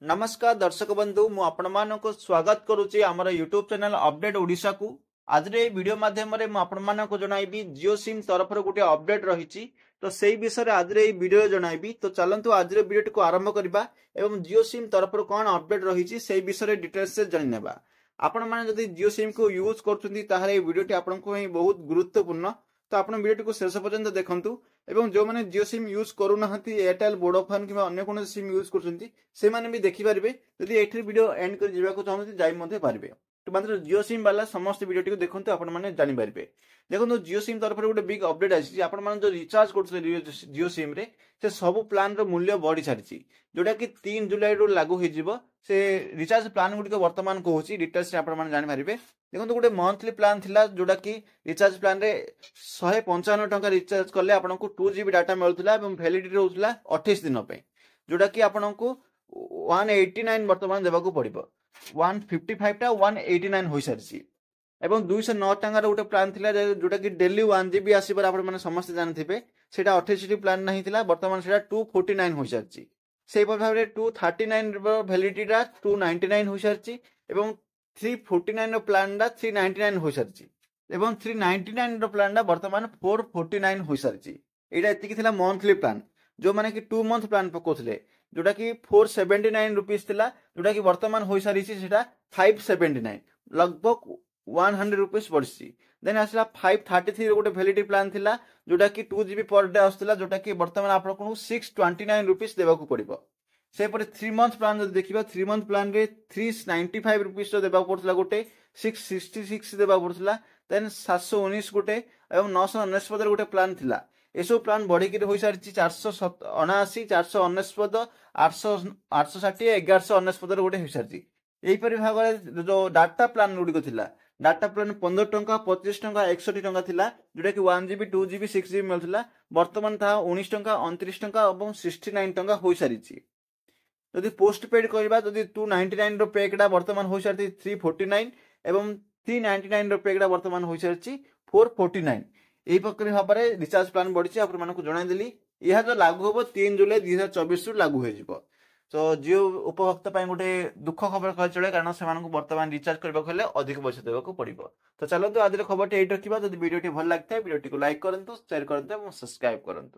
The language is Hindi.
नमस्कार दर्शक बंधु मु आपण मानको स्वागत करुच्ची आमर यूट्यूब चैनल अपडेट ओडिशा को। आज वीडियो माध्यम रे मु आपण मानको जणाइबी जियो सिम तरफ गोटे अपडेट रही तो से विषय आज वीडियो जणाइबी। तो चलंतु आज वीडियो को आरंभ करबा एवं जियो सिम तरफ कौन अपडेट रही से विषय डिटेल्स से जानिनेबा। आपण माने जदि जियो सिम को यूज करछुंती ताहारे वीडियो आपनको बहुत गुरुत्वपूर्ण। तो आप वीडियो को शेष पर्यंत देखंतु एवं जो मैंने जियो सिम यूज करूना एयरटेल वोडाफोन कि अन्य कौन सिम यूज कर भी देखिपारे जदि ये वीडियो एंड कर जावाक चाहते जाई पारे। तो मात्र जियो सिम वाला समस्त वीडियो देखो आपण मैंने जानीपारे। देखो जियो सिम तरफ गोटे बिग अपडेट आसी जो रिचार्ज कर जियो सिम रे से सब प्लान रो मूल्य बढ़ी सारी जोटा कि 3 जुलाई रु लागू हो से रिचार्ज प्लान गुड़िक वर्तमान कहूँ डिटेल्स जापारे। देखो गोटे मंथली प्लान थिला जोटा कि रिचार्ज प्लान रे 155 टंका रिचार्ज कले आपको 2 GB डाटा मिलूला वैलिडिटी रोला 28 दिन जोटा कि आपको 189 वर्तमान देवाक पड़ो 155 टा 189 हो सारी। एवं 209 टंकार गोटे प्लान थिला जोटा कि डेली 1 GB आसपर आप समस्त जानते से 28 प्लान नहीं थिला वर्तमान से 249 हो सारी। से भाव में 239 वैलिडिटी 299 हो सारी एवं 349 प्लान 399 हो सारी एवं 399 प्लान वर्तमान 449 हो सारी। यहाँ एति मंथली प्लान जो माने कि 2 मंथ प्लान पकाउले जोटा कि 479 रुपीज थिला जोटा कि वर्तमान हो सारी 579 लगभग 100 रुपीज बढ़ी। देन आसला 533 गोटे वैलिडिटी प्लान थिला जोटा कि 2 GB पर डे आसला जोटा कि वर्तमान आपको 629 रुपीज देवाक पड़ो। से 3 मंथ प्लान जो देखा 3 मंथ प्लान रे 395 रुपीज देवाक पड़ता गोटे 666 देवाक पड़ता देन 719 गोटे और 999 गोटे प्लान थिला। एसब प्लान बढ़िक हो सारी 479 499 860 1199 गोटे हो सारी। यहीपरि भाव में जो डाटा प्लान गुड़िक थिला डाटा प्लान 15 टंका 25 टंका 61 टंका थिला जोटा कि 1 GB 2 GB 6 GB मिलता वर्तमान था 19 टंका 29 टंका और 69 टंका हो सारी। जदि पोस्ट पेड करबा जदि 299 रो पैकटा वर्तमान हो सारी 349 एवं 399 रो पैकटा वर्तमान हो सारी 449। यही प्रकार भाव में रिचार्ज प्लान बढ़ी आपको जणाइदेली। यह जो लागू हम 3 जुलाई 2024 रु लागू हो। तो जियो उपभोक्ता गोटे दुख खबर कह चले कारण से वर्तमान रिचार्ज करने अधिक पैसा देवाक पड़ो। तो चलते आज खबर ये रखा। जब वीडियो भल लगी वीडियो को लाइक करूँ शेयर करूँ और सब्सक्राइब करूँ।